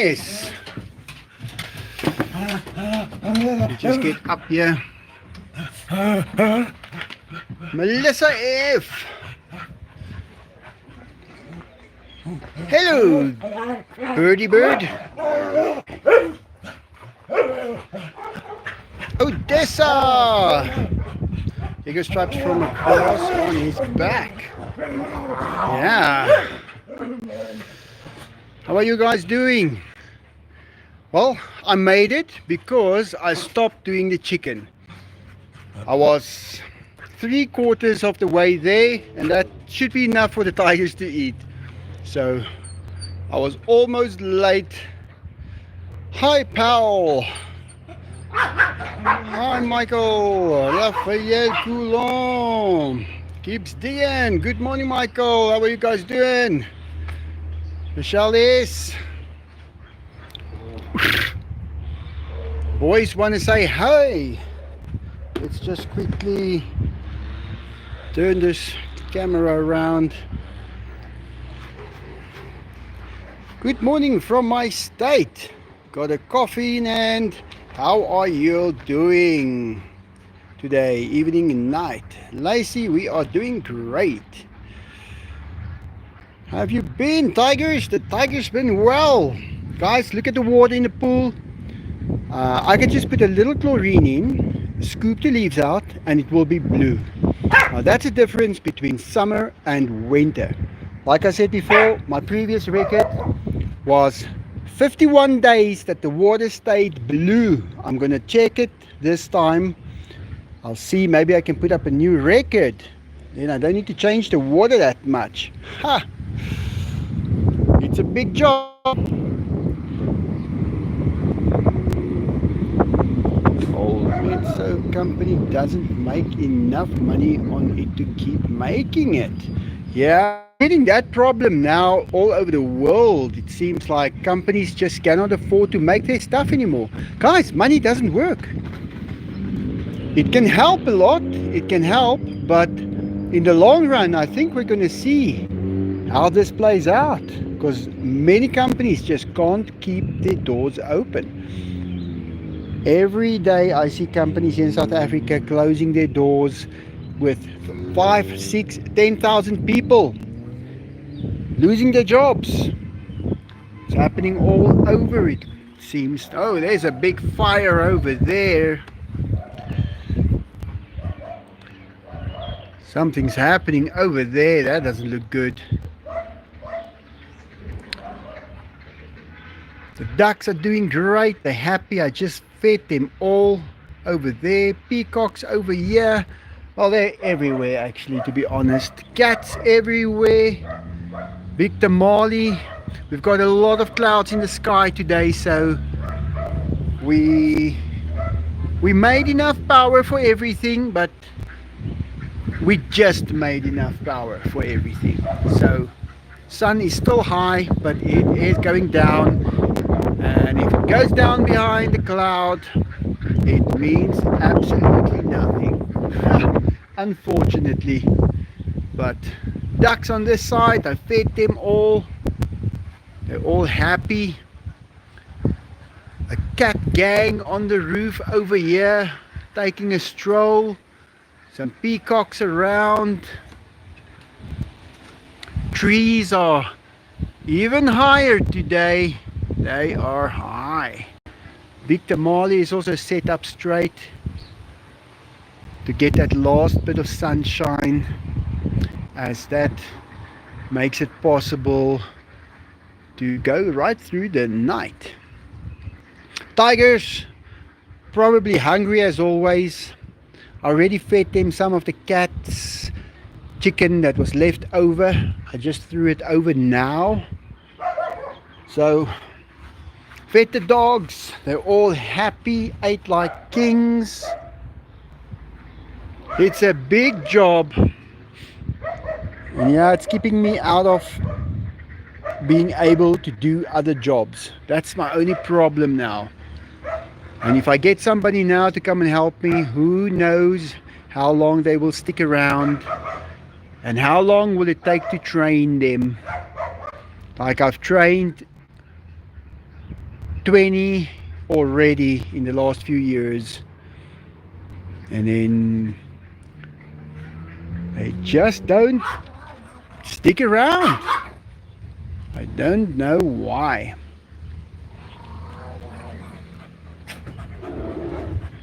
mess. You just get up here. Melissa F. Hello, birdie bird. Odessa. Bigger stripes from across on his back. Yeah. How are you guys doing? Well, I made it because I stopped doing the chicken. I was 3/4 of the way there, and that should be enough for the tigers to eat. So I was almost late. Hi, Powell. Hi, Michael. Raphael Coulon. Keeps digging. Good morning, Michael. How are you guys doing? Michelle is. Boys want to say hi. Let's just quickly turn this camera around. Good morning from my state. Got a coffee in hand. How are you doing today, evening and night? Lacey, we are doing great. How have you been, tigers? The tigers been well. Guys, look at the water in the pool. I can just put a little chlorine in, scoop the leaves out, and it will be blue. Now that's the difference between summer and winter. Like I said before, my previous record was 51 days that the water stayed blue. I'm gonna check it this time. I'll see, maybe I can put up a new record. Then I don't need to change the water that much. Ha! It's a big job. Old Metso company doesn't make enough money on it to keep making it. Yeah, getting that problem now all over the world. It seems like companies just cannot afford to make their stuff anymore. Guys, money doesn't work. It can help a lot, it can help, but in the long run I think we're going to see how this plays out, because many companies just can't keep their doors open. Every day I see companies in South Africa closing their doors with 5, 6, 10,000 people losing their jobs. It's happening all over, it seems. Oh, there's a big fire over there. Something's happening over there. That doesn't look good. The ducks are doing great. They're happy. I just fed them all over there. Peacocks over here. Well, they're everywhere actually, to be honest. Cats everywhere. Victor Marley. We've got a lot of clouds in the sky today, so we made enough power for everything, but we just made enough power for everything. So sun is still high, but it is going down, and if it goes down behind the cloud, it means absolutely nothing. Unfortunately. But ducks on this side, I fed them all. They're all happy. A cat gang on the roof over here taking a stroll. Some peacocks around. Trees are even higher today. They are high. Victor Marley is also set up straight to get that last bit of sunshine, as that makes it possible to go right through the night. Tigers probably hungry as always. I already fed them some of the cat's chicken that was left over. I just threw it over now. So fed the dogs. They're all happy, ate like kings. It's a big job. And yeah, it's keeping me out of being able to do other jobs. That's my only problem now. And if I get somebody now to come and help me, who knows how long they will stick around, and how long will it take to train them. Like I've trained 20 already in the last few years. And then they just don't stick around. I don't know why.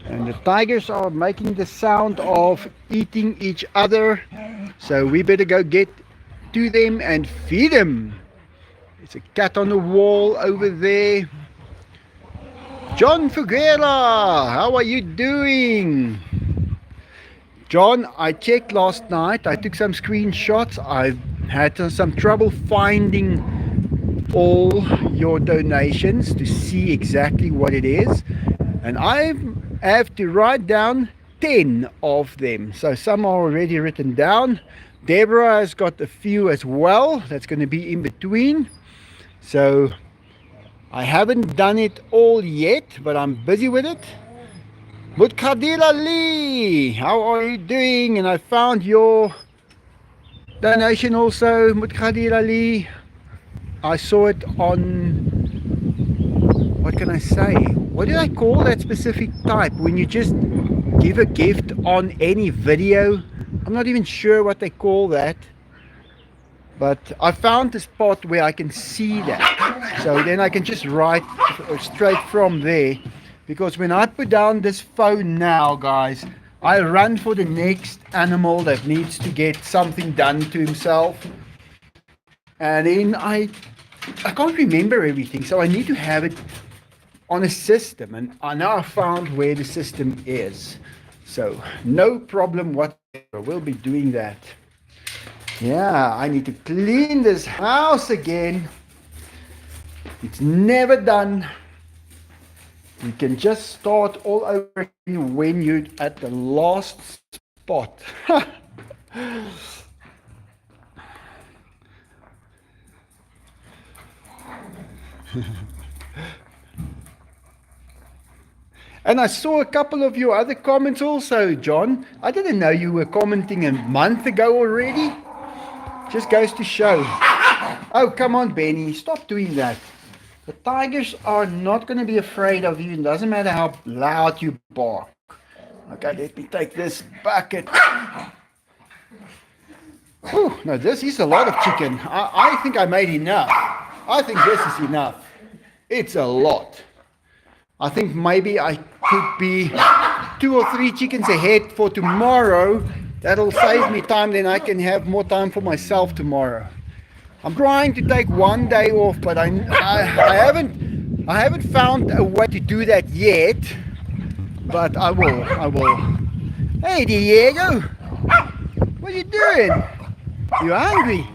And the tigers are making the sound of eating each other. So we better go get to them and feed them. There's a cat on the wall over there. John Figuera, how are you doing? John, I checked last night. I took some screenshots. I had some trouble finding all your donations to see exactly what it is. And I have to write down 10 of them. So some are already written down. Deborah has got a few as well. That's going to be in between. So I haven't done it all yet, but I'm busy with it. Mutkadila Lee, how are you doing? And I found your donation also, Mutkadila Lee. I saw it on, what can I say? What do I call that specific type? When you just give a gift on any video. I'm not even sure what they call that. But I found a spot where I can see that. So then I can just write straight from there. Because when I put down this phone now, guys, I run for the next animal that needs to get something done to himself. And then I can't remember everything. So I need to have it on a system. And I now found where the system is. So no problem whatsoever. We'll be doing that. Yeah, I need to clean this house again. It's never done. You can just start all over when you're at the last spot. And I saw a couple of your other comments also, John. I didn't know you were commenting a month ago already. Just goes to show. Oh, come on, Benny. Stop doing that. The tigers are not going to be afraid of you. It doesn't matter how loud you bark. Okay, let me take this bucket. Whew, no, this is a lot of chicken. I think I made enough. I think this is enough. It's a lot. I think maybe I could be 2 or 3 chickens ahead for tomorrow. That'll save me time, then I can have more time for myself tomorrow. I'm trying to take one day off, but I haven't found a way to do that yet. But I will. Hey Diego, what are you doing? You hungry?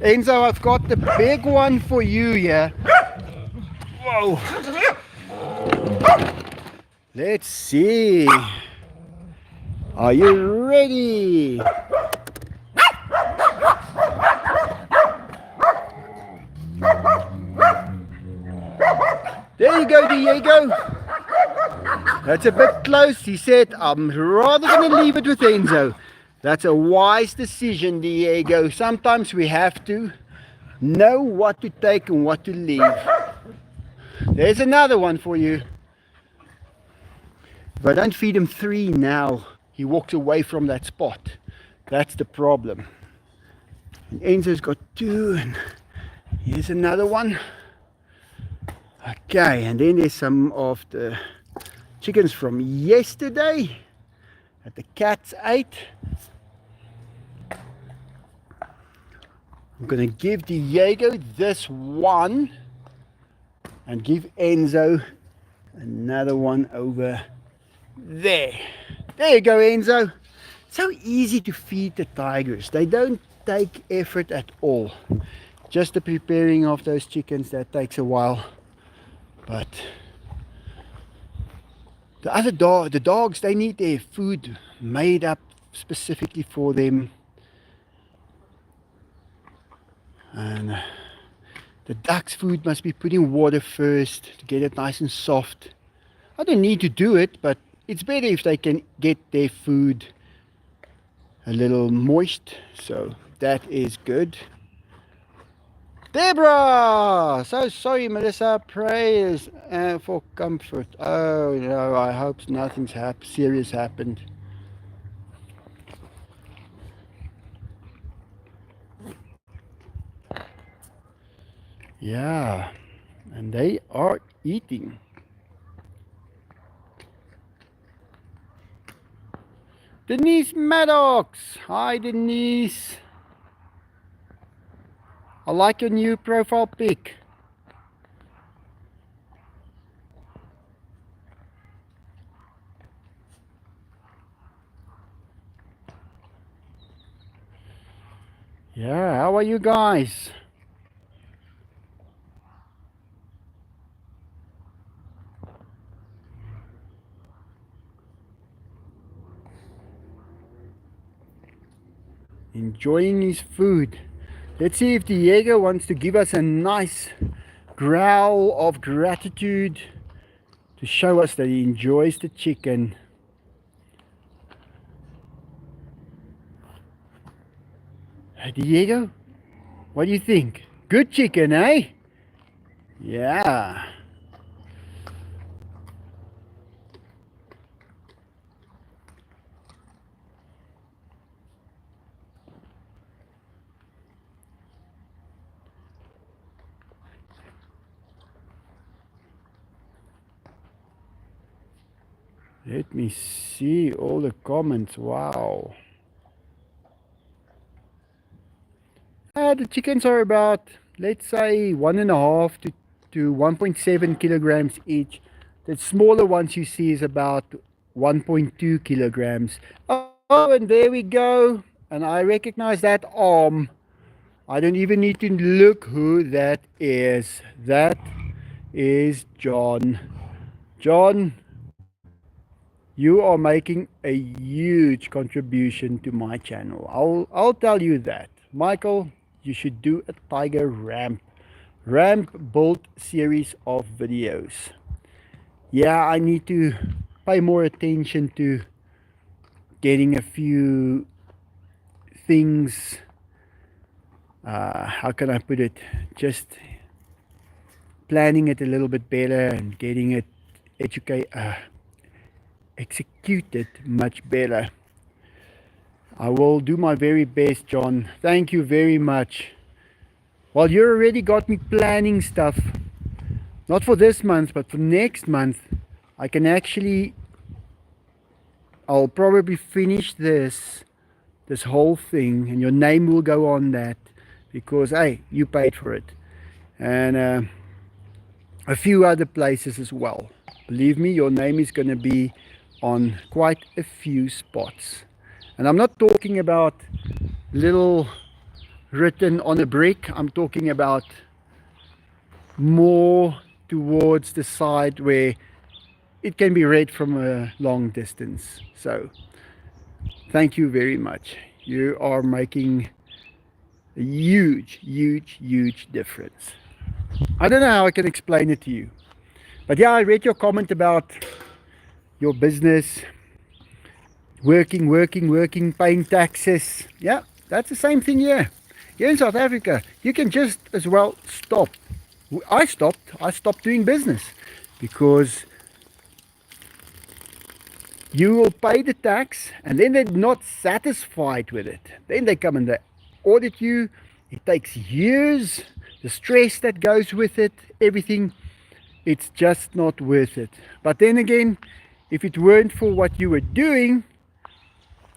Enzo, I've got the big one for you here. Whoa. Let's see. Are you ready? There you go, Diego. That's a bit close. He said, I'm rather going to leave it with Enzo. That's a wise decision, Diego. Sometimes we have to know what to take and what to leave. There's another one for you. If I don't feed him 3 now, he walks away from that spot. That's the problem. And Enzo's got 2, and here's another one. Okay, and then there's some of the chickens from yesterday that the cats ate. I'm going to give Diego this one and give Enzo another one over there. There you go, Enzo. So easy to feed the tigers. They don't take effort at all. Just the preparing of those chickens, that takes a while. But the dogs, they need their food made up specifically for them. And the duck's food must be put in water first to get it nice and soft. I don't need to do it, but it's better if they can get their food a little moist. So that is good. Deborah! So sorry, Melissa. Prayers for comfort. Oh no, I hope nothing's serious happened. Yeah, and they are eating. Denise Maddox! Hi, Denise. I like your new profile pic. Yeah, how are you guys? Enjoying his food. Let's see if Diego wants to give us a nice growl of gratitude to show us that he enjoys the chicken. Hey, Diego, what do you think? Good chicken, eh? Yeah. Let me see all the comments. Wow. The chickens are about, let's say, 1.5 to 1.7 kilograms each. The smaller ones you see is about 1.2 kilograms. Oh, and there we go. And I recognize that arm. I don't even need to look who that is. That is John. John, you are making a huge contribution to my channel. I'll tell you that. Michael, you should do a tiger ramp build series of videos. Yeah, I need to pay more attention to getting a few things, how can I put it, just planning it a little bit better and getting it executed much better. I will do my very best, John. Thank you very much. Well, you already got me planning stuff, not for this month, but for next month. I can actually, I'll probably finish this whole thing, and your name will go on that because, hey, you paid for it. And a few other places as well. Believe me, your name is going to be on quite a few spots. And I'm not talking about little written on a brick. I'm talking about more towards the side where it can be read from a long distance. So thank you very much. You are making a huge difference. I don't know how I can explain it to you. But yeah, I read your comment about your business, working, paying taxes. Yeah, that's the same thing here. Here in South Africa, you can just as well stop. I stopped doing business because you will pay the tax and then they're not satisfied with it. Then they come and they audit you. It takes years, the stress that goes with it, everything. It's just not worth it. But then again, if it weren't for what you were doing,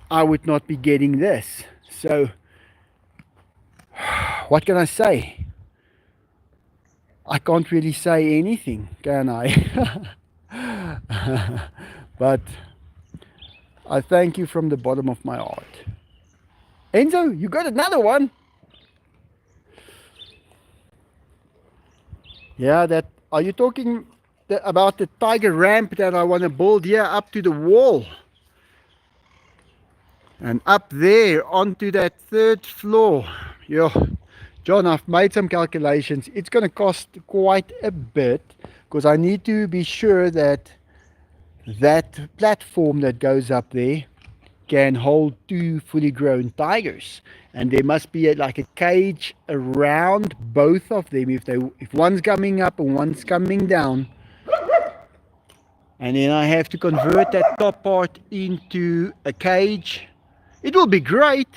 I would not be getting this. So what can I say? I can't really say anything, can I? But I thank you from the bottom of my heart. Enzo, you got another one? Yeah, that, are you talking about the tiger ramp that I want to build here up to the wall? And up there onto that third floor. Yeah, John, I've made some calculations. It's going to cost quite a bit because I need to be sure that that platform that goes up there can hold two fully grown tigers, and there must be like a cage around both of them. If one's coming up and one's coming down, and then I have to convert that top part into a cage. It will be great.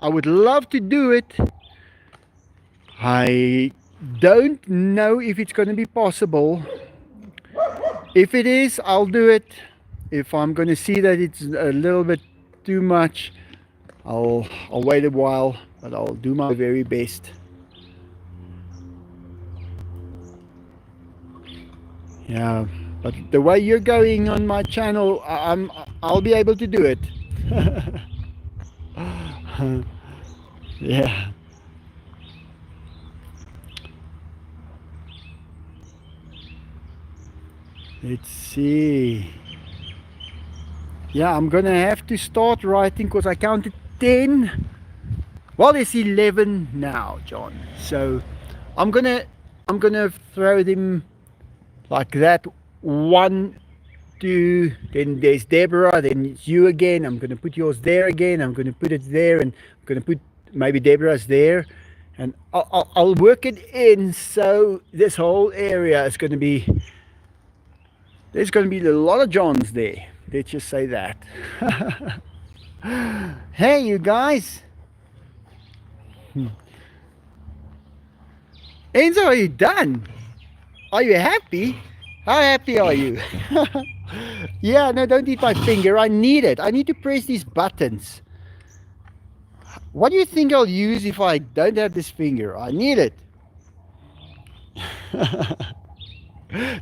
I would love to do it. I don't know if it's going to be possible. If it is, I'll do it. If I'm going to see that it's a little bit too much, I'll wait a while, but I'll do my very best. Yeah, but the way you're going on my channel, I'll be able to do it. Yeah. Let's see. Yeah, I'm gonna have to start writing because I counted 10. Well, it's 11 now, John. So I'm gonna I'm gonna throw them like that. One, two, then there's Deborah, then it's you again. I'm gonna put yours there again. I'm gonna put it there, and I'm gonna put maybe Deborah's there, and I'll work it in so this whole area is gonna be there's gonna be a lot of Johns there. Let's just say that. Hey, you guys. Enzo, are you done? Are you happy? How happy are you? Yeah, no, don't eat my finger. I need it. I need to press these buttons. What do you think I'll use if I don't have this finger? I need it.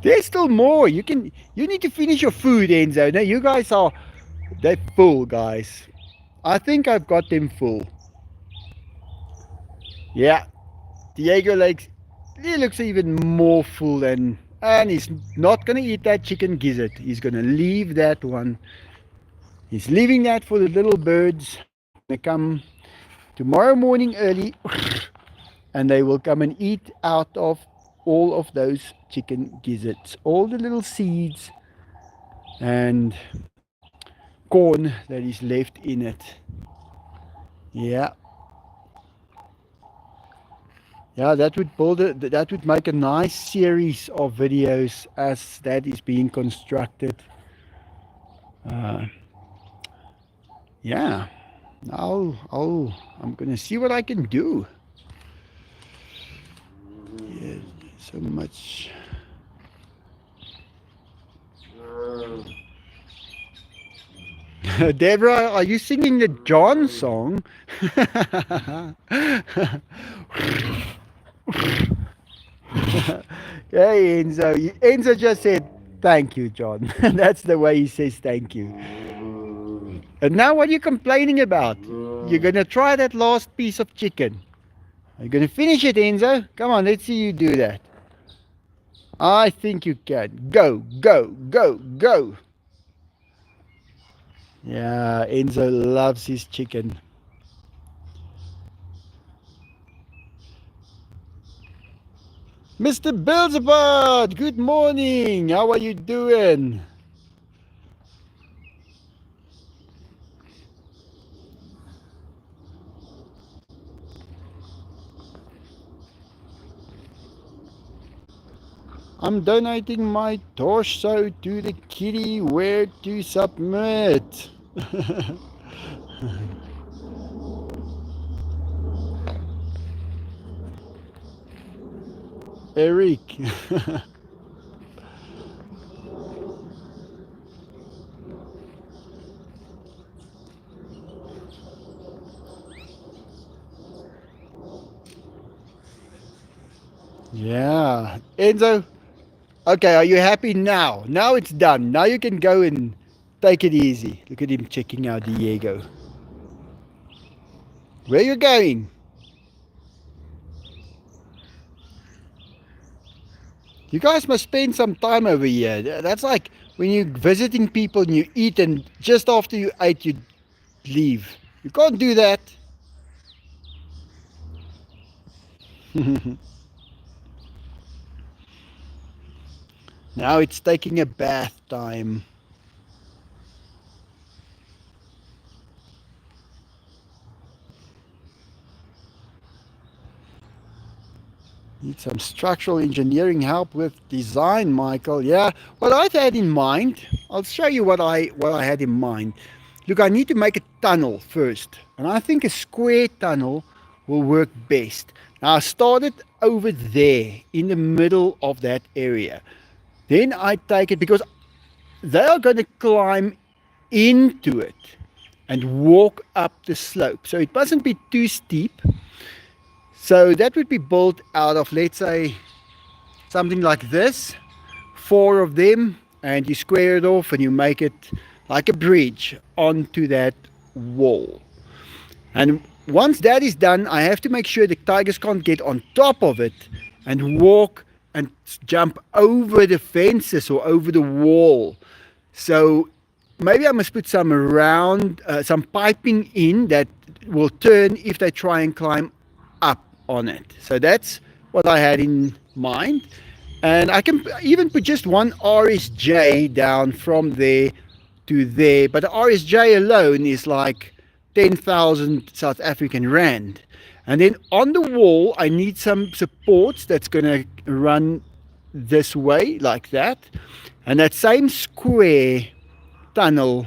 There's still more. You need to finish your food, Enzo. No, you guys they're full, guys. I think I've got them full. Yeah, Diego Lakes, he looks even more full and he's not gonna eat that chicken gizzard. He's gonna leave that one. He's leaving that for the little birds. They come tomorrow morning early and they will come and eat out of all of those chicken gizzards, all the little seeds and corn that is left in it. Yeah. Yeah, that would make a nice series of videos as that is being constructed. Uh, yeah, I'm gonna see what I can do. Yeah, so much. Deborah, are you singing the John song? Hey Enzo, Enzo just said thank you, John. That's the way he says thank you. And now what are you complaining about? You're gonna try that last piece of chicken. Are you gonna finish it, Enzo? Come on, let's see you do that. I think you can. Go, go, go, go. Yeah, Enzo loves his chicken. Mr. Beelzebub, good morning. How are you doing? I'm donating my torso to the kitty. Where to submit? Eric. Yeah. Enzo, okay, are you happy now? Now it's done. Now you can go and take it easy. Look at him checking out Diego. Where are you going? You guys must spend some time over here. That's like when you're visiting people and you eat and just after you ate you leave. You can't do that. Now it's taking a bath time. Need some structural engineering help with design, Michael. Yeah, what I had in mind, I'll show you what I had in mind. Look, I need to make a tunnel first, and I think a square tunnel will work best. Now I started over there in the middle of that area. Then I take it because they are going to climb into it and walk up the slope. So it mustn't be too steep. So that would be built out of, let's say, something like this, four of them, and you square it off and you make it like a bridge onto that wall. And once that is done, I have to make sure the tigers can't get on top of it and walk and jump over the fences or over the wall. So maybe I must put some piping in that will turn if they try and climb up on it. So that's what I had in mind. And I can even put just one RSJ down from there to there. But the RSJ alone is like 10,000 South African Rand. And then on the wall, I need some supports that's going to run this way, like that. And that same square tunnel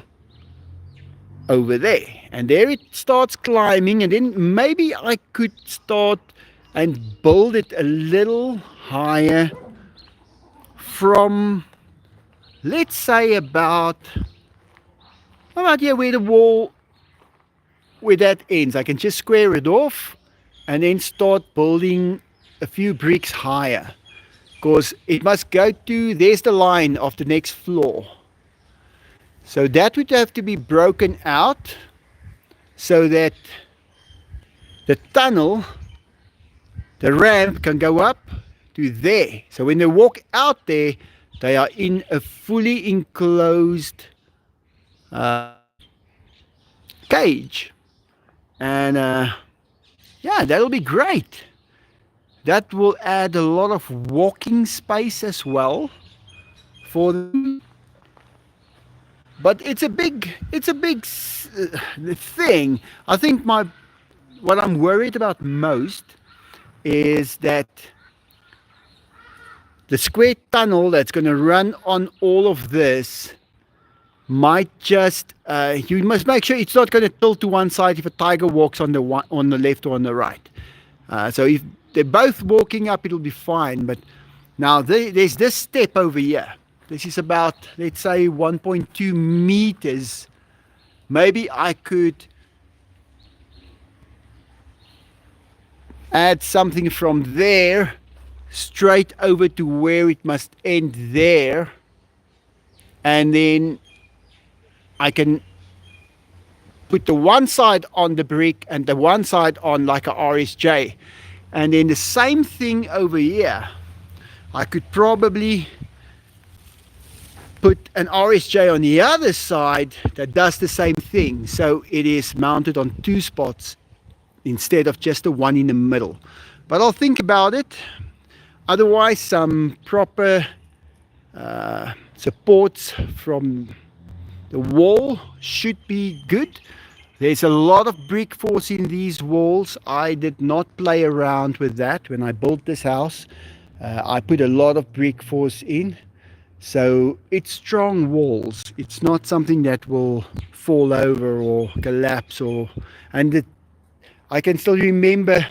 over there. And there it starts climbing. And then maybe I could start and build it a little higher from, let's say, about here where the wall, where that ends. I can just square it off and then start building a few bricks higher, because it must go to, there's the line of the next floor. So that would have to be broken out so that the tunnel, the ramp, can go up to there. So when they walk out there, they are in a fully enclosed cage. And yeah, that'll be great. That will add a lot of walking space as well for them. But it's a big thing. I think what I'm worried about most is that the square tunnel that's going to run on all of this might just, you must make sure it's not going to tilt to one side if a tiger walks on the left or on the right. So if they're both walking up, it'll be fine. But now there's this step over here. This is about, let's say, 1.2 meters. Maybe I could add something from there straight over to where it must end there. And then I can put the one side on the brick and the one side on like a RSJ. And then the same thing over here. I could probably put an RSJ on the other side that does the same thing. So it is mounted on two spots instead of just the one in the middle. But I'll think about it. Otherwise, some proper supports from the wall should be good. There's a lot of brick force in these walls. I did not play around with that when I built this house. I put a lot of brick force in. So it's strong walls. It's not something that will fall over or collapse I can still remember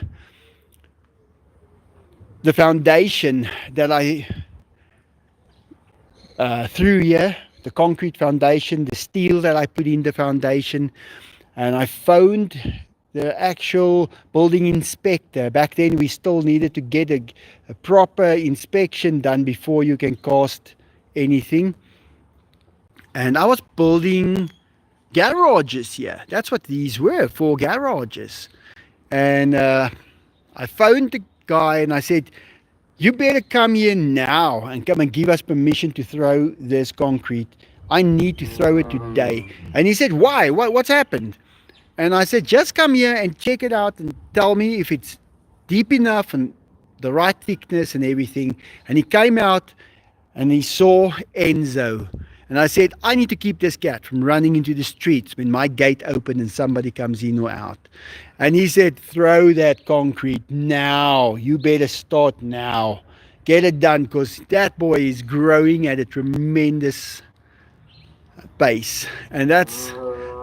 the foundation that I threw here, the concrete foundation, the steel that I put in the foundation, and I phoned the actual building inspector. Back then we still needed to get a proper inspection done before you can cast anything. And I was building garages here. That's what these were, 4 garages. And I phoned the guy and I said, you better come here now and come and give us permission to throw this concrete. I need to throw it today. And he said, why? What's happened? And I said, just come here and check it out and tell me if it's deep enough and the right thickness and everything. And he came out and he saw Enzo. And I said, I need to keep this cat from running into the streets when my gate opens and somebody comes in or out. And he said, throw that concrete now. You better start now. Get it done, because that boy is growing at a tremendous pace. And that's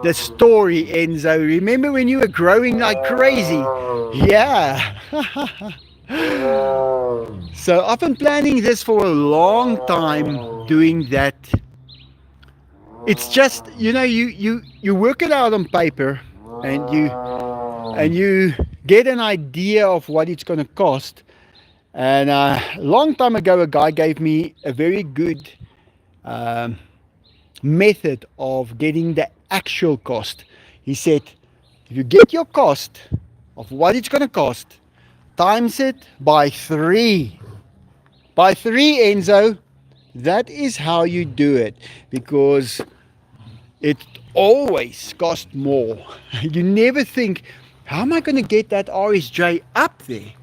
the story, Enzo. Remember when you were growing like crazy? Yeah. So I've been planning this for a long time, doing that. It's just, you work it out on paper, and you get an idea of what it's going to cost. And a long time ago, a guy gave me a very good um, method of getting the actual cost. He said, if you get your cost of what it's going to cost, times it by three, Enzo. That is how you do it, because it always costs more. You never think, how am I going to get that RSJ up there?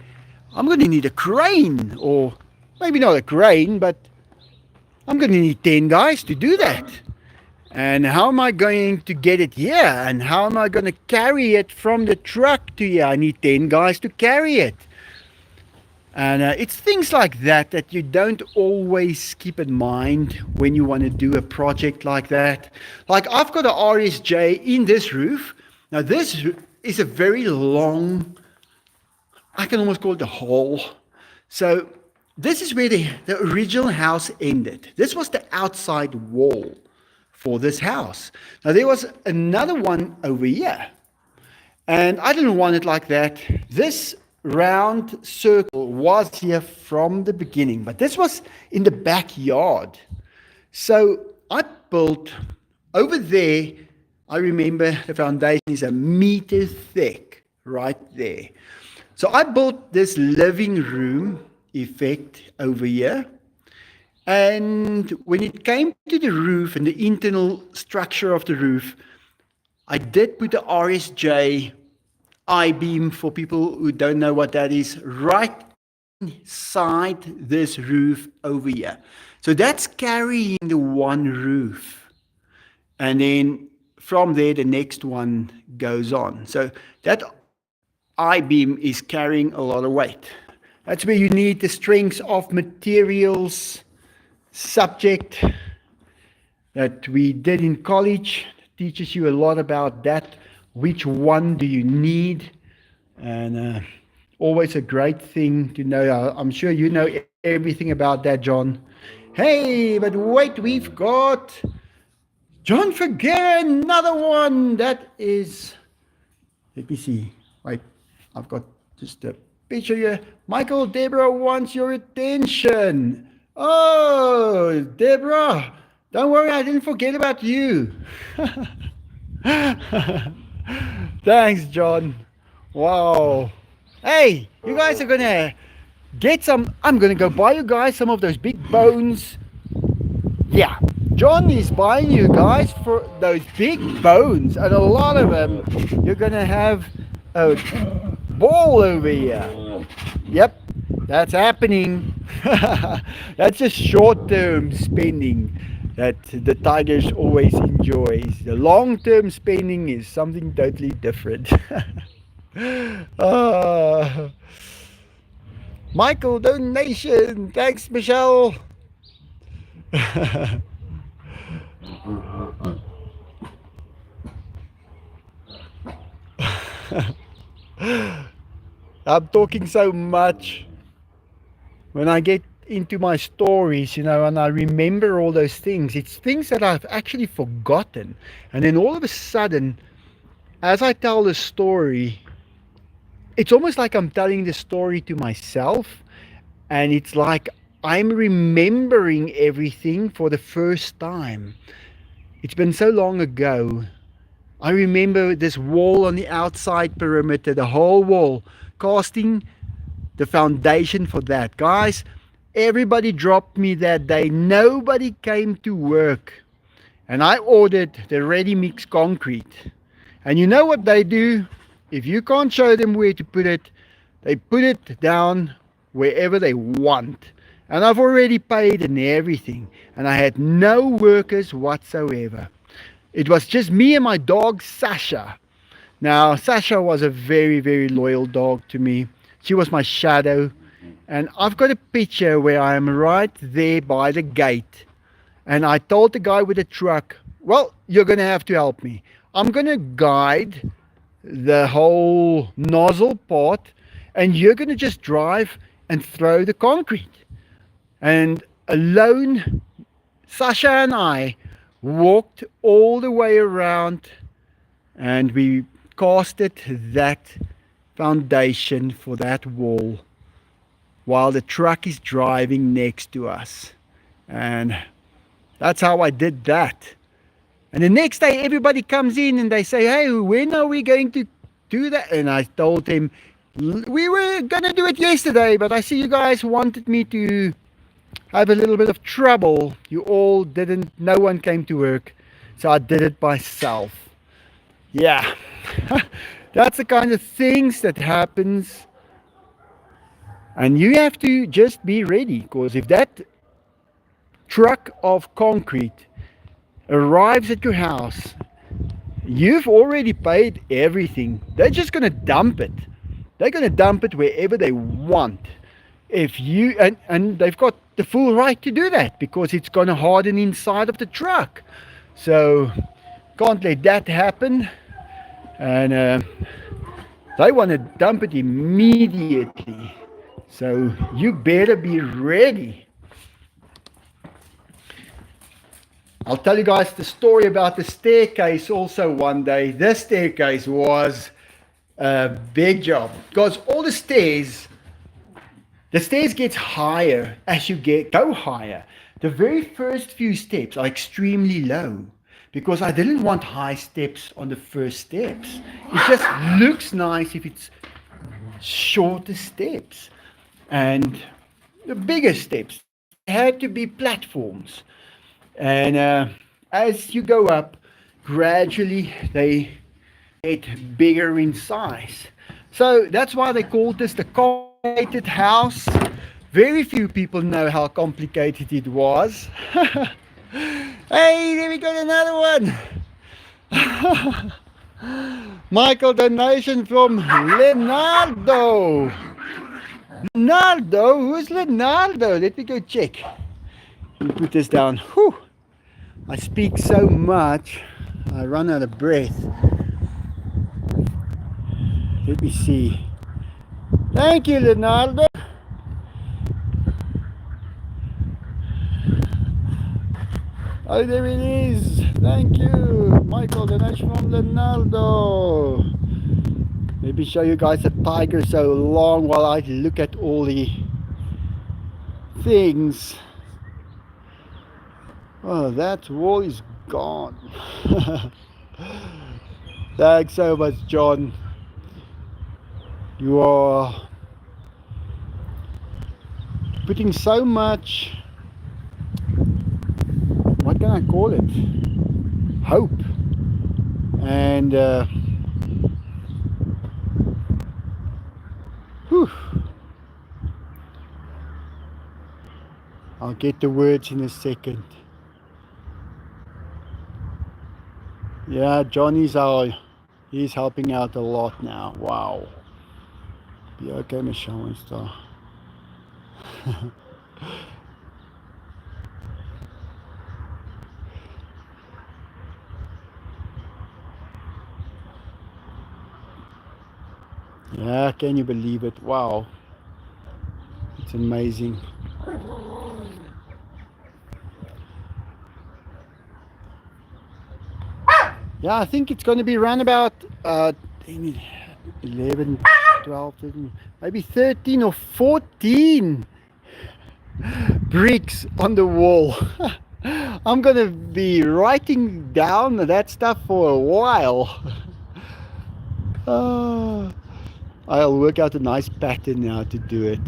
I'm going to need a crane, or maybe not a crane, but I'm going to need 10 guys to do that. And how am I going to get it here? And how am I going to carry it from the truck to here? I need 10 guys to carry it. And it's things like that that you don't always keep in mind when you want to do a project like that. Like, I've got an RSJ in this roof. Now, this is a very long, I can almost call it a hole. So this is where the original house ended. This was the outside wall for this house. Now, there was another one over here, and I didn't want it like that. This round circle was here from the beginning, but this was in the backyard. So I built over there. I remember the foundation is 1 meter thick right there. So I built this living room effect over here. And when it came to the roof and the internal structure of the roof, I did put the RSJ I-beam, for people who don't know what that is, right inside this roof over here. So that's carrying the one roof. And then from there, the next one goes on. So that I-beam is carrying a lot of weight. That's where you need the strengths of materials subject that we did in college. It teaches you a lot about that. Which one do you need? And always a great thing to know. I'm sure you know everything about that, John. Hey, but wait, we've got John Figuera, another one. That is, let me see. Wait, I've got just a picture here. Michael, Deborah wants your attention. Oh, Deborah, don't worry, I didn't forget about you. Thanks, John. Wow. Hey, you guys are gonna get some. I'm gonna go buy you guys some of those big bones. Yeah, John is buying you guys for those big bones, and a lot of them. You're gonna have a ball over here. Yep, that's happening. That's just short-term spending that the Tigers always enjoys. The long-term spending is something totally different. Michael, donation. Thanks, Michelle. I'm talking so much. When I get into my stories, and I remember all those things, it's things that I've actually forgotten. And then all of a sudden, as I tell the story, it's almost like I'm telling the story to myself. And it's like I'm remembering everything for the first time. It's been so long ago. I remember this wall on the outside perimeter, the whole wall, casting the foundation for that. Guys, everybody dropped me that day. Nobody came to work. And I ordered the ready mix concrete. And you know what they do? If you can't show them where to put it, they put it down wherever they want. And I've already paid and everything. And I had no workers whatsoever. It was just me and my dog, Sasha. Now, Sasha was a very, very loyal dog to me. She was my shadow. And I've got a picture where I am right there by the gate. And I told the guy with the truck, well, you're going to have to help me. I'm going to guide the whole nozzle part, and you're going to just drive and throw the concrete. And alone, Sasha and I walked all the way around and we casted that foundation for that wall while the truck is driving next to us. And that's how I did that. And the next day, everybody comes in and they say, hey, when are we going to do that? And I told him, we were going to do it yesterday, but I see you guys wanted me to have a little bit of trouble. You all didn't, no one came to work. So I did it myself. Yeah, that's the kind of things that happens. And you have to just be ready, because if that truck of concrete arrives at your house, you've already paid everything. They're just going to dump it. They're going to dump it wherever they want. If you and they've got the full right to do that, because it's going to harden inside of the truck. So can't let that happen. And they want to dump it immediately. So you better be ready. I'll tell you guys the story about the staircase also one day. This staircase was a big job, because all the stairs gets higher as you go higher. The very first few steps are extremely low, because I didn't want high steps on the first steps. It just looks nice if it's shorter steps. And the bigger steps had to be platforms. And as you go up, gradually they get bigger in size. So that's why they called this the complicated house. Very few people know how complicated it was. Hey, there we got another one. Michael, donation from Leonardo. Leonardo? Who's Leonardo? Let me go check. Let me put this down. Whew. I speak so much, I run out of breath. Let me see. Thank you, Leonardo. Oh, there it is. Thank you, Michael. Donation from Leonardo. Let me show you guys the tiger so long while I look at all the things. Oh, that wall is gone. Thanks so much, John. You are putting so much, what can I call it? Hope. And whew. I'll get the words in a second. Yeah, Johnny's he's helping out a lot now. Wow. Be okay, Michelle and stuff. Yeah, can you believe it? Wow. It's amazing. Yeah, I think it's going to be around about 11, 12, 13, maybe 13 or 14 bricks on the wall. I'm going to be writing down that stuff for a while. I'll work out a nice pattern now to do it.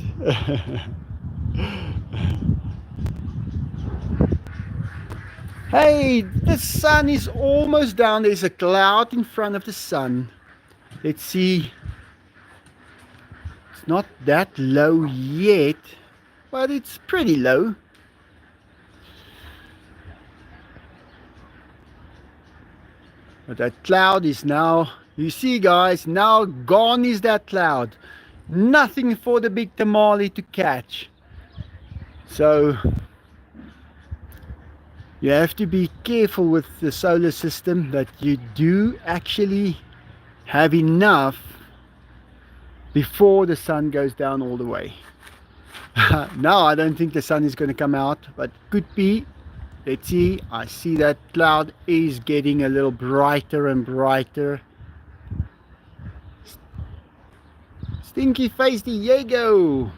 Hey, the sun is almost down. There's a cloud in front of the sun. Let's see. It's not that low yet. but it's pretty low. But that cloud is now, you see guys, now gone is that cloud. Nothing for the big tamale to catch. So you have to be careful with the solar system that you do actually have enough before the sun goes down all the way. Now I don't think the sun is going to come out, but could be. Let's see. I see that cloud is getting a little brighter and brighter. Stinky face Diego.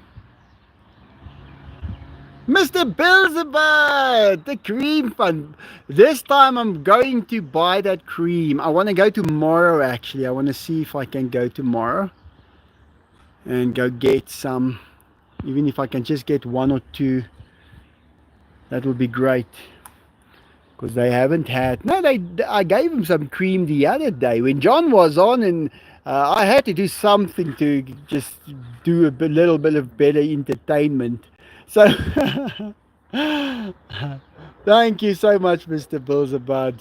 Mr. Beelzebub, the cream fun. This time I'm going to buy that cream. I want to go tomorrow actually. I want to see if I can go tomorrow and go get some. Even if I can just get one or two, that would be great. Because they haven't had. No, I gave them some cream the other day when John was on, and I had to do something to just do little bit of better entertainment. So, thank you so much, Mr. Beelzebub.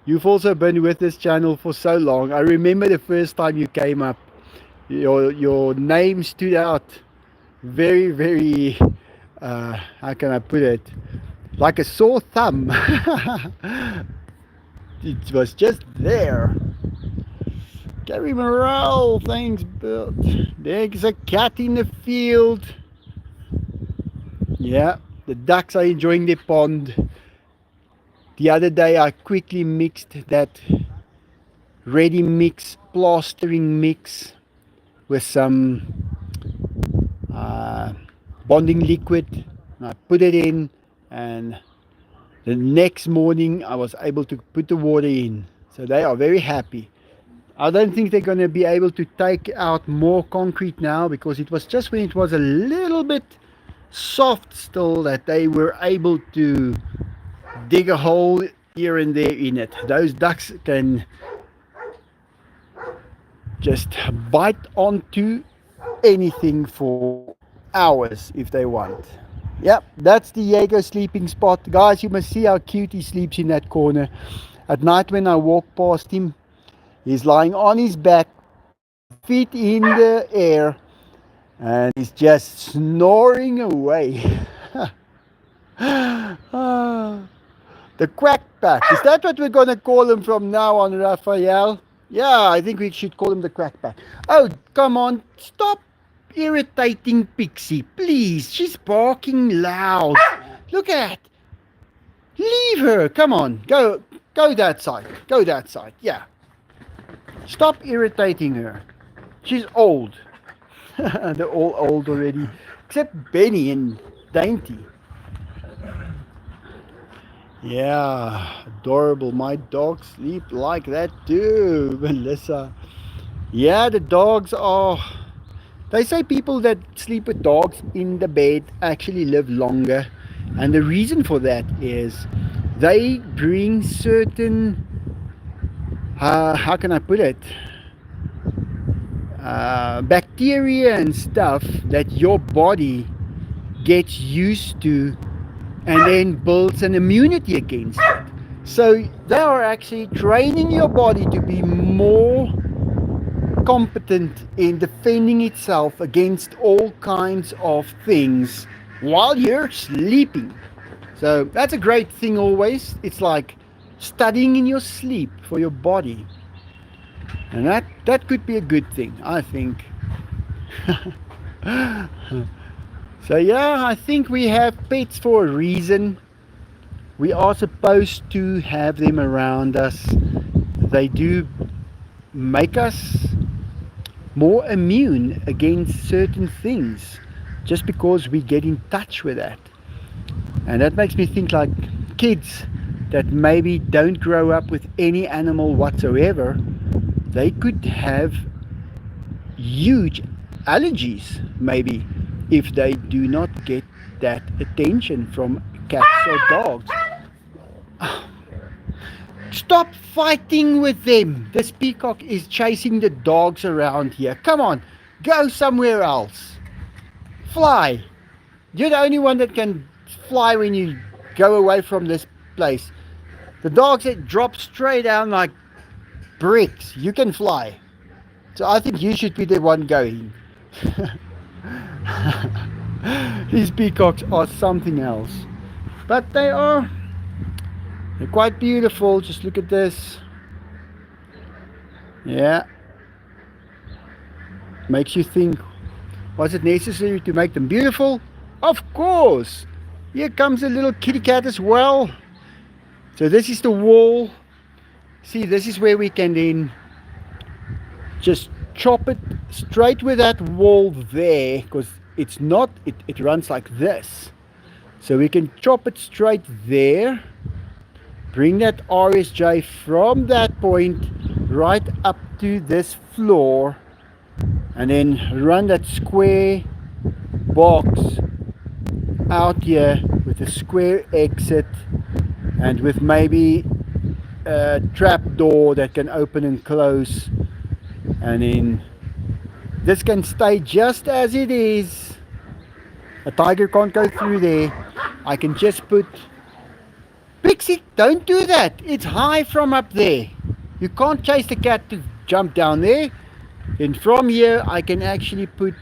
You've also been with this channel for so long. I remember the first time you came up. Your name stood out very, very. How can I put it? Like a sore thumb. It was just there. Gary Morrell, thanks, Bill. There's a cat in the field. Yeah, the ducks are enjoying the pond. The other day I quickly mixed that ready mix, plastering mix with some bonding liquid. I put it in, and the next morning I was able to put the water in. So they are very happy. I don't think they're going to be able to take out more concrete now, because it was just when it was a little bit soft still that they were able to dig a hole here and there in it. Those ducks can just bite onto anything for hours if they want. Yep, that's Diego sleeping spot. Guys, you must see how cute he sleeps in that corner. At night when I walk past him, he's lying on his back, feet in the air, and he's just snoring away. The quack pack. Is that what we're going to call him from now on, Raphael? Yeah, I think we should call him the quack pack. Oh, come on. Stop irritating Pixie, please. She's barking loud. Look at. Leave her. Come on. Go that side. Go that side. Yeah. Stop irritating her. She's old. They're all old already. Except Benny and Dainty. Yeah, adorable. My dogs sleep like that too, Melissa. Yeah, the dogs are. They say people that sleep with dogs in the bed actually live longer. And the reason for that is they bring certain. How can I put it? Bacteria and stuff that your body gets used to and then builds an immunity against it. So they are actually training your body to be more competent in defending itself against all kinds of things while you're sleeping. So that's a great thing always. It's like studying in your sleep for your body. And that could be a good thing, I think. So yeah, I think we have pets for a reason. We are supposed to have them around us. They do make us more immune against certain things just because we get in touch with that. And that makes me think like kids that maybe don't grow up with any animal whatsoever, they could have huge allergies maybe if they do not get that attention from cats or dogs. Stop fighting with them. This peacock is chasing the dogs around here. Come on, go somewhere else. Fly. You're the only one that can fly when you go away from this place. The dogs that drop straight down like bricks. You can fly. So I think you should be the one going. These peacocks are something else. But they're quite beautiful. Just look at this. Yeah. Makes you think, was it necessary to make them beautiful? Of course. Here comes a little kitty cat as well. So this is the wall. See, this is where we can then just chop it straight with that wall there, because it's not, it runs like this. So we can chop it straight there, bring that RSJ from that point right up to this floor, and then run that square box out here with a square exit and with maybe a trap door that can open and close, and then this can stay just as it is. A tiger can't go through there. I can just put, Pixie, don't do that, it's high from up there. You can't chase the cat to jump down there. And from here I can actually put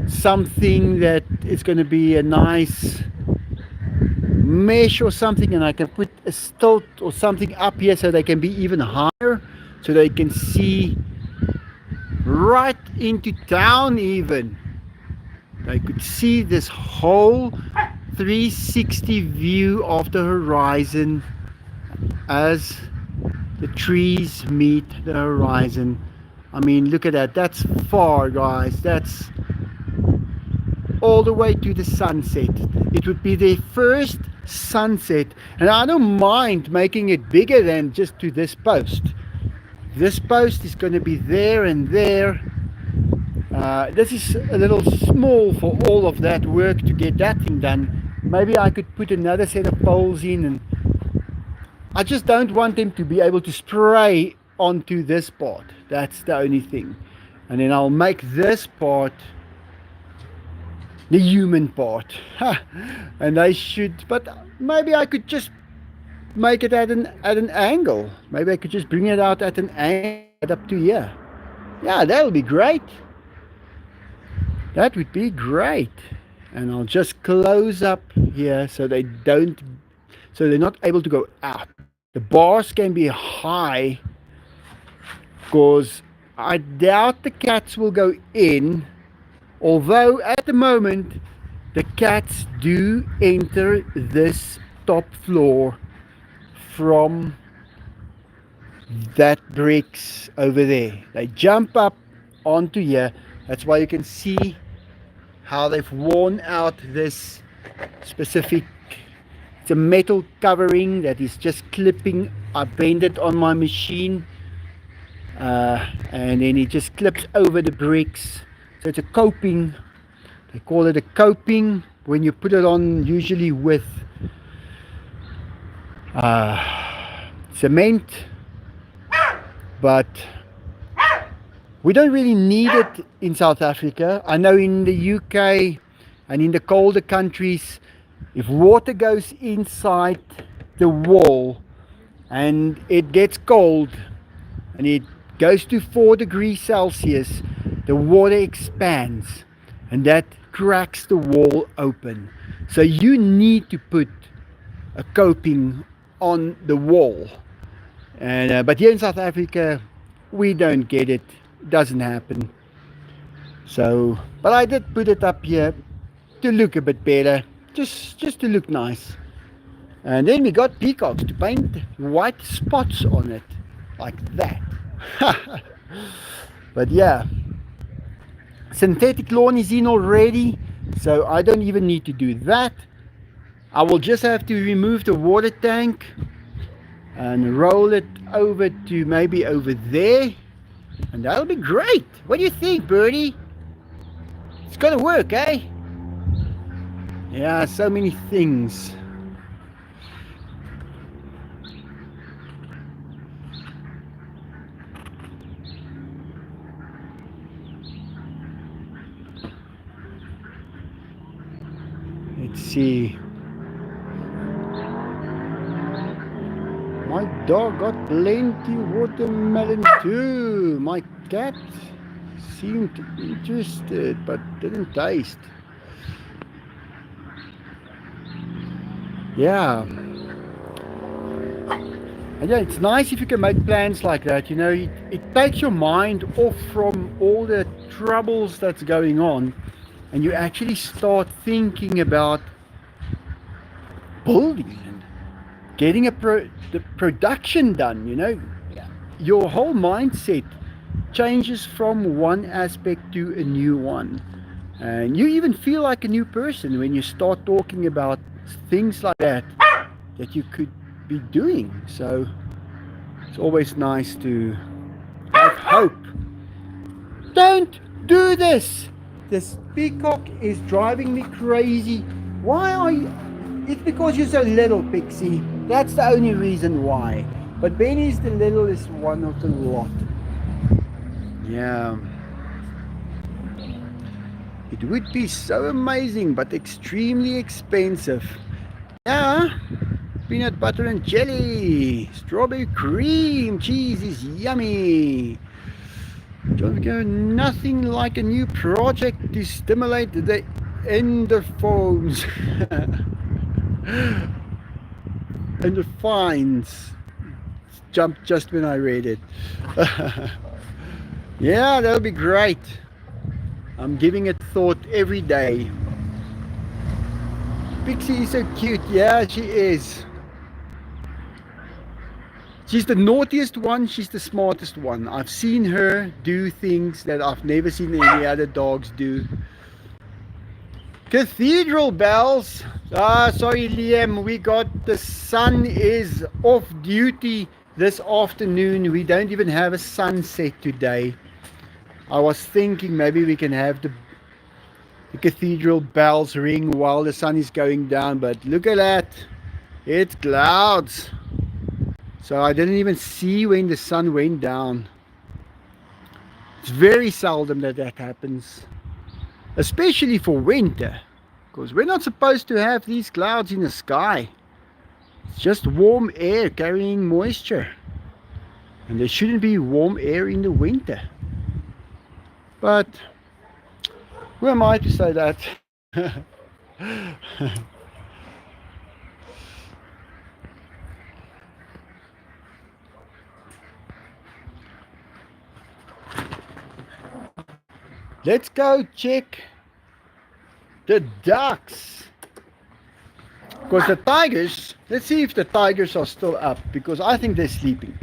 something that is going to be a nice mesh or something, and I can put a stilt or something up here so they can be even higher, so they can see right into town. Even they could see this whole 360 view of the horizon as the trees meet the horizon. I mean, look at that, that's far, guys. That's all the way to the sunset. It would be their first sunset, and I don't mind making it bigger than just to this post. This post is going to be there and there. This is a little small for all of that work to get that thing done. Maybe I could put another set of poles in, and I just don't want them to be able to spray onto this part. That's the only thing. And then I'll make this part the human part. And they should, but maybe I could just make it at an angle. Maybe I could just bring it out at an angle up to here. Yeah, that would be great. That would be great. And I'll just close up here so they don't, so they're not able to go out. The bars can be high, because I doubt the cats will go in. Although at the moment the cats do enter this top floor from that bricks over there. They jump up onto here. That's why you can see how they've worn out this specific, it's a metal covering that is just clipping. I bend it on my machine, and then it just clips over the bricks. So it's a coping. They call it a coping when you put it on, usually with cement, but we don't really need it in South Africa. I know in the UK and in the colder countries, if water goes inside the wall and it gets cold and it goes to 4 degrees Celsius, the water expands and that cracks the wall open. So you need to put a coping on the wall. And but here in South Africa we don't get it. It doesn't happen. So, but I did put it up here to look a bit better, just to look nice. And then we got peacocks to paint white spots on it like that. But yeah, synthetic lawn is in already, so I don't even need to do that. I will just have to remove the water tank and roll it over to maybe over there, and that'll be great. What do you think, Birdie? It's gonna work, eh? Yeah, so many things. see. My dog got plenty watermelon too. My cat seemed interested but didn't taste. Yeah. And yeah, it's nice if you can make plans like that. You know, it takes your mind off from all the troubles that's going on, and you actually start thinking about building and getting the production done. You know, your whole mindset changes from one aspect to a new one, and you even feel like a new person when you start talking about things like that you could be doing. So it's always nice to have hope. Don't do this! This peacock is driving me crazy. Why are you? It's because you're so little, Pixie. That's the only reason why. But Benny's the littlest one of the lot. Yeah. It would be so amazing, but extremely expensive. Yeah. Peanut butter and jelly. Strawberry cream cheese is yummy. Don't go, nothing like a new project to stimulate the endorphins. Endorphins. Jumped just when I read it. Yeah, that'll be great. I'm giving it thought every day. Pixie is so cute. Yeah, she is. She's the naughtiest one, she's the smartest one. I've seen her do things that I've never seen any other dogs do. Cathedral bells. Ah, sorry Liam, the sun is off duty this afternoon. We don't even have a sunset today. I was thinking maybe we can have the cathedral bells ring while the sun is going down, but look at that. It's clouds. So I didn't even see when the sun went down. It's very seldom that happens. Especially for winter. Because we're not supposed to have these clouds in the sky. It's just warm air carrying moisture. And there shouldn't be warm air in the winter. But who am I to say that? Let's go check the ducks. Because the tigers, let's see if the tigers are still up, because I think they're sleeping.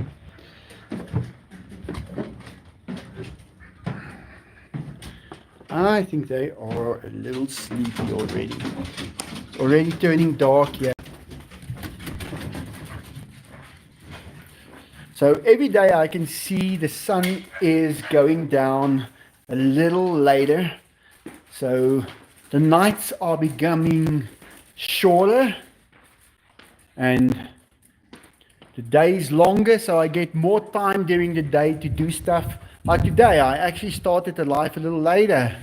I think they are a little sleepy already. It's already turning dark here. So every day I can see the sun is going down a little later. So the nights are becoming shorter and the days longer, so I get more time during the day to do stuff. Like today, I actually started the life a little later.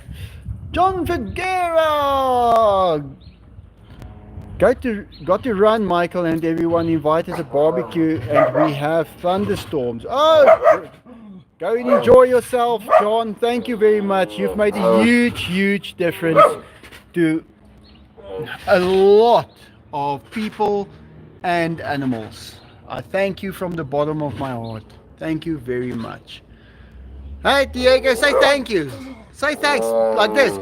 John Figuera! Got to run, Michael, and everyone invited a barbecue, and we have thunderstorms. Oh, go and enjoy yourself, John. Thank you very much. You've made a huge difference to a lot of people and animals. I thank you from the bottom of my heart. Thank you very much. Hey, Diego, say thank you. Say thanks like this.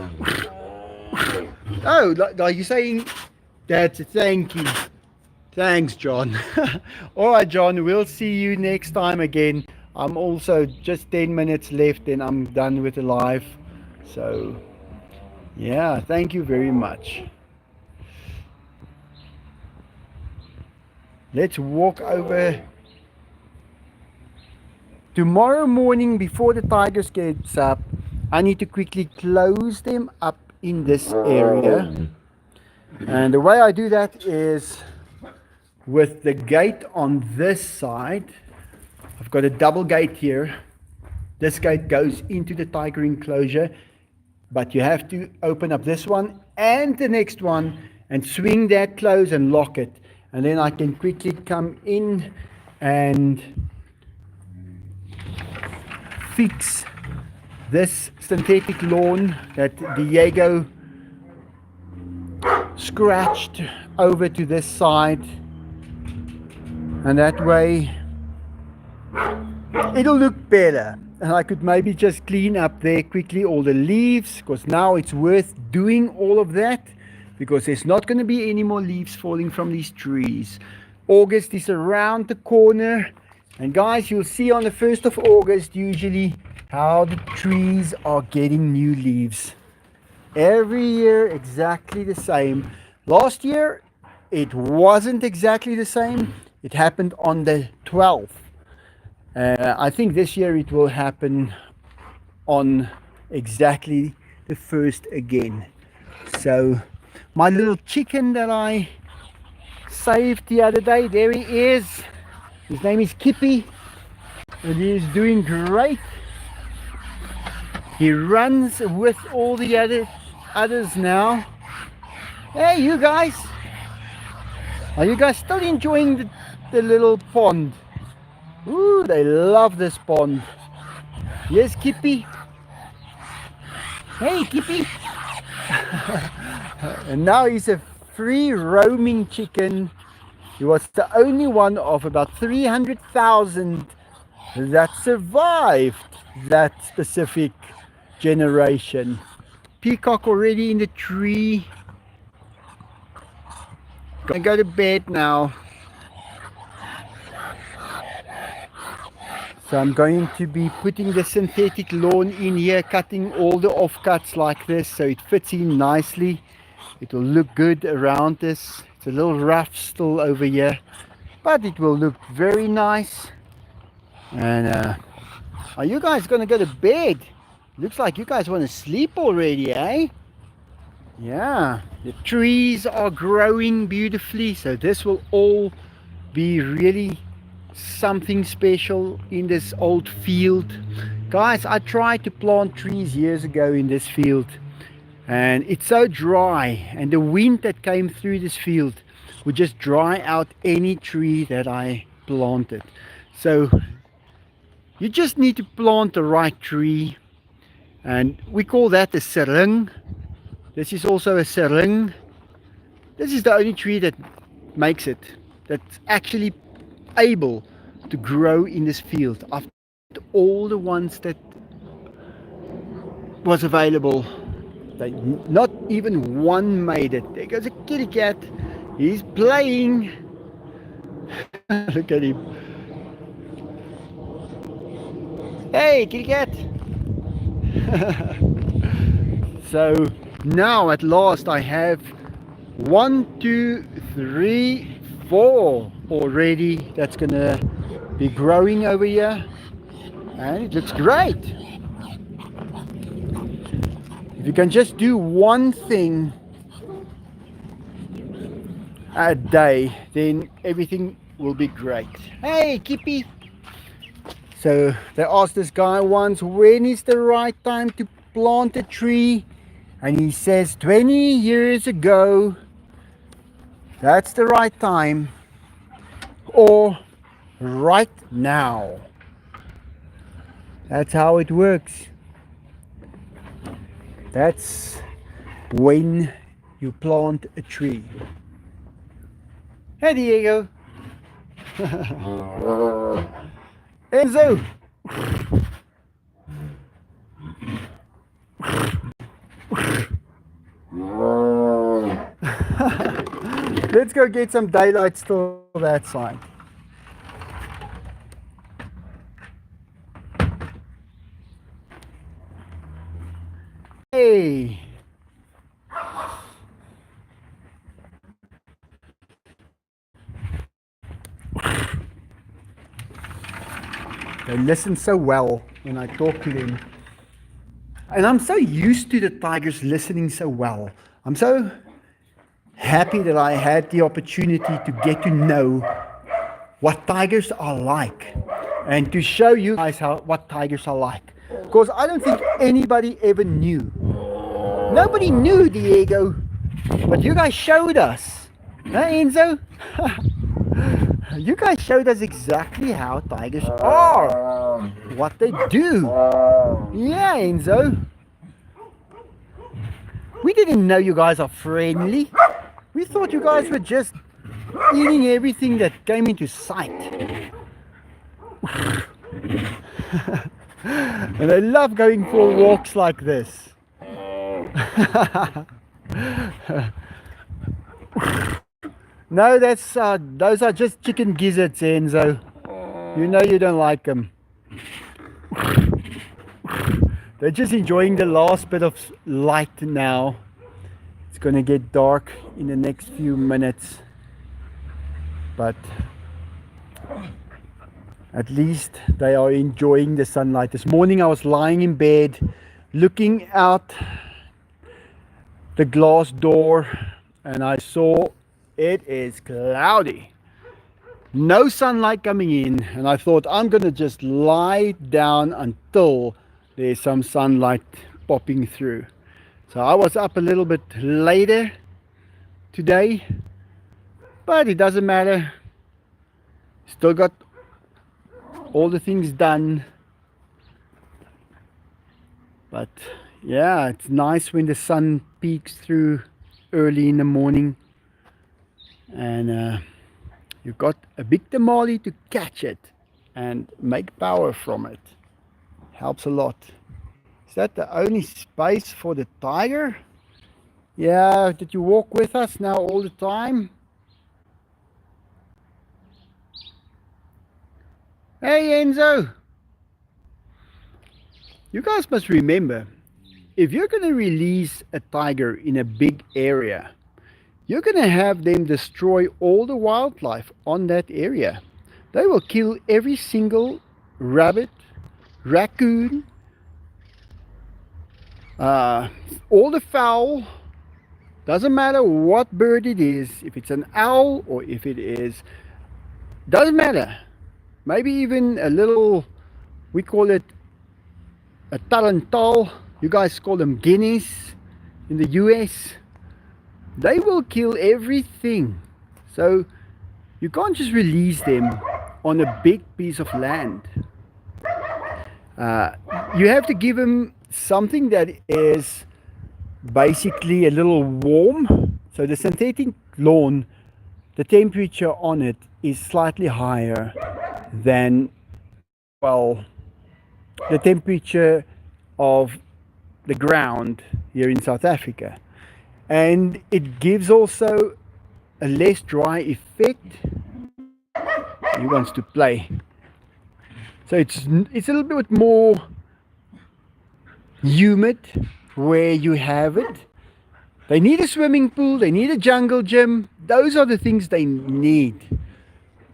Oh, like you're saying that's a thank you. Thanks, John. All right, John, we'll see you next time again. I'm also just 10 minutes left and I'm done with the live. So, yeah, thank you very much. Let's walk over. Tomorrow morning before the tigers gets up, I need to quickly close them up in this area. And the way I do that is with the gate on this side. I've got a double gate here. This gate goes into the tiger enclosure, but you have to open up this one and the next one, and swing that close and lock it. And then I can quickly come in and fix this synthetic lawn that Diego scratched over to this side, and that way it'll look better. And I could maybe just clean up there quickly all the leaves, because now it's worth doing all of that, because there's not going to be any more leaves falling from these trees. August is around the corner, and guys, you'll see on the 1st of August usually how the trees are getting new leaves. Every year exactly the same. Last year it wasn't exactly the same. It happened on the 12th. I think this year it will happen on exactly the 1st again. So my little chicken that I saved the other day, there he is. His name is Kippy, and he is doing great. He runs with all the others now. Hey, you guys, are you guys still enjoying the little pond? Ooh, they love this pond. Yes, Kippy. Hey, Kippy. And now he's a free roaming chicken. He was the only one of about 300,000 that survived that specific generation. Peacock already in the tree. Gonna go to bed now. So I'm going to be putting the synthetic lawn in here, cutting all the offcuts like this so it fits in nicely. It will look good around this. It's a little rough still over here, but it will look very nice. And are you guys gonna go to bed? Looks like you guys want to sleep already, eh? Yeah, the trees are growing beautifully, so this will all be really something special in this old field. Guys, I tried to plant trees years ago in this field, and it's so dry, and the wind that came through this field would just dry out any tree that I planted. So you just need to plant the right tree, and we call that a sering. This is also a sering. This is the only tree that makes it, that's actually able to grow in this field. After all the ones that was available, not even one made it. There goes a kitty cat. He's playing. Look at him. Hey, kitty cat. So now at last I have 1, 2, 3, 4 already that's gonna be growing over here, and it looks great. If you can just do one thing a day, then everything will be great. Hey, Kippy. So they asked this guy once, when is the right time to plant a tree? And he says 20 years ago, that's the right time, or right now. That's how it works. That's when you plant a tree. Hey, Diego. Enzo. Let's go get some daylight still that side. Hey. They listen so well when I talk to them. And I'm so used to the tigers listening so well. I'm so happy that I had the opportunity to get to know what tigers are like, and to show you guys what tigers are like. Because I don't think anybody ever knew. Nobody knew, Diego. But you guys showed us, huh, Enzo? You guys showed us exactly how tigers are, what they do. Yeah, Enzo. We didn't know you guys are friendly. We thought you guys were just eating everything that came into sight. And they love going for walks like this. No, those are just chicken gizzards, Enzo. You know you don't like them. They're just enjoying the last bit of light now. It's gonna get dark in the next few minutes, but at least they are enjoying the sunlight. This morning I was lying in bed looking out the glass door and I saw it is cloudy. No sunlight coming in, and I thought I'm gonna just lie down until there's some sunlight popping through. So I was up a little bit later today, but it doesn't matter. Still got all the things done. But yeah, it's nice when the sun peeks through early in the morning, and you've got a big tamale to catch it and make power from it. Helps a lot. Is that the only space for the tiger? Yeah, did you walk with us now all the time? Hey Enzo! You guys must remember, if you're going to release a tiger in a big area, you're going to have them destroy all the wildlife on that area. They will kill every single rabbit, raccoon, all the fowl. Doesn't matter what bird it is, if it's an owl or if it is, doesn't matter. Maybe even a little, we call it a tarantal. You guys call them guineas in the US. They will kill everything. So you can't just release them on a big piece of land. You have to give them something that is basically a little warm. So the synthetic lawn, the temperature on it is slightly higher than, well, the temperature of the ground here in South Africa. And it gives also a less dry effect. He wants to play. So it's a little bit more humid where you have it. They need a swimming pool, they need a jungle gym. Those are the things they need.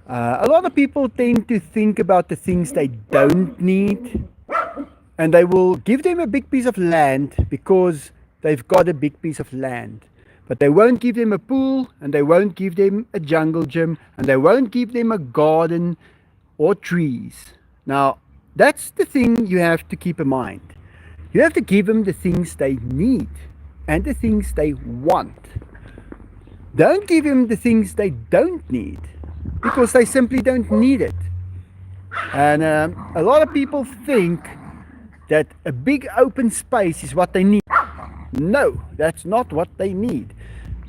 A lot of people tend to think about the things they don't need, and they will give them a big piece of land because they've got a big piece of land. But they won't give them a pool, and they won't give them a jungle gym, and they won't give them a garden or trees. Now, that's the thing you have to keep in mind. You have to give them the things they need and the things they want. Don't give them the things they don't need, because they simply don't need it. And a lot of people think that a big open space is what they need. No, that's not what they need.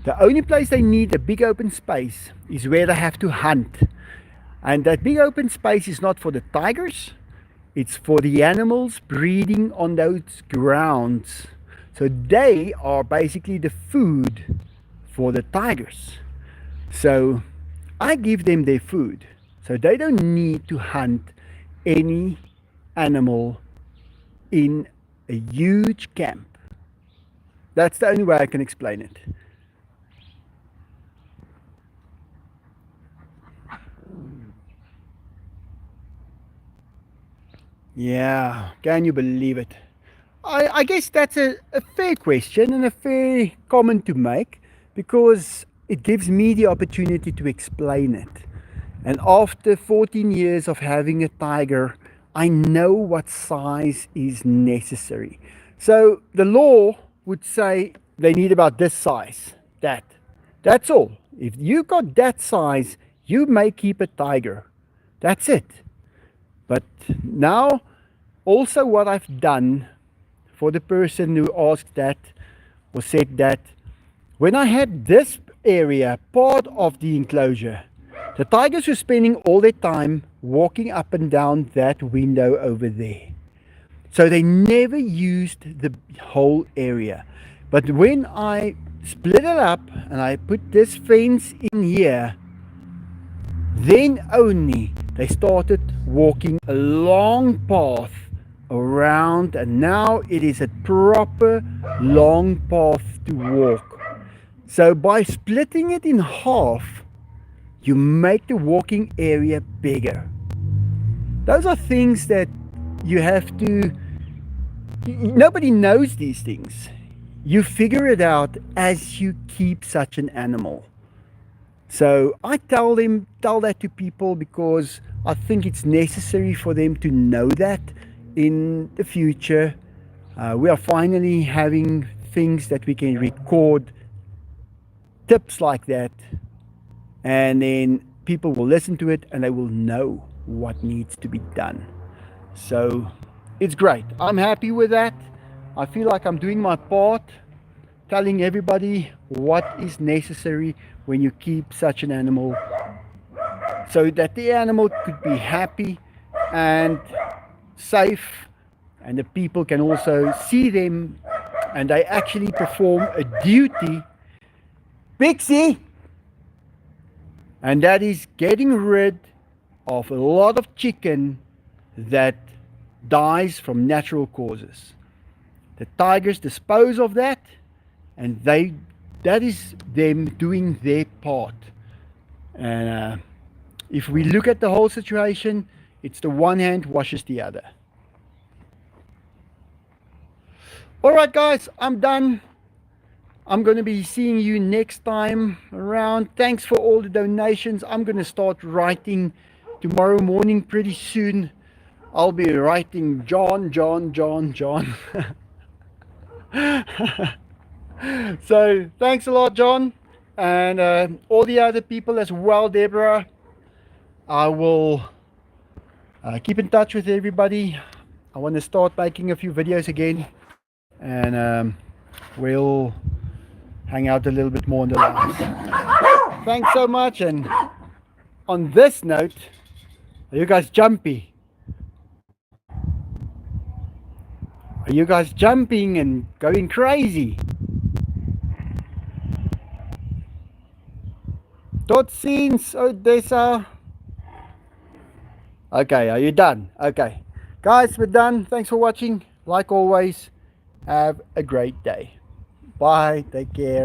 The only place they need a big open space is where they have to hunt. And that big open space is not for the tigers, it's for the animals breeding on those grounds. So they are basically the food for the tigers. So I give them their food. So they don't need to hunt any animal in a huge camp. That's the only way I can explain it. Yeah, can you believe it? I guess that's a fair question and a fair comment to make, because it gives me the opportunity to explain it. And after 14 years of having a tiger, I know what size is necessary. So the law would say they need about this size. That. That's all. If you got that size, you may keep a tiger. That's it. But now, also what I've done for the person who asked that or said that, when I had this area part of the enclosure, the tigers were spending all their time walking up and down that window over there. So they never used the whole area. But when I split it up and I put this fence in here, then only they started walking a long path around, and now it is a proper long path to walk. So by splitting it in half, you make the walking area bigger. Those are things that you have to, nobody knows these things. You figure it out as you keep such an animal. So I tell that to people because I think it's necessary for them to know that in the future. We are finally having things that we can record, tips like that, and then people will listen to it and they will know what needs to be done. So it's great. I'm happy with that. I feel like I'm doing my part, telling everybody what is necessary when you keep such an animal, so that the animal could be happy and safe, and the people can also see them and they actually perform a duty. Pixie! And that is getting rid of a lot of chicken that dies from natural causes. The tigers dispose of that, and that is them doing their part. And if we look at the whole situation, it's the one hand washes the other. Alright guys, I'm done. I'm going to be seeing you next time around. Thanks for all the donations. I'm going to start writing tomorrow morning pretty soon. I'll be writing John. So thanks a lot, John, and all the other people as well, Deborah. I will keep in touch with everybody. I want to start making a few videos again, and we'll hang out a little bit more in the lives. Thanks so much, and on this note, are you guys jumpy? Are you guys jumping and going crazy? Tot ziens, Odessa. Okay, are you done? Okay. Guys, we're done. Thanks for watching. Like always, have a great day. Bye. Take care.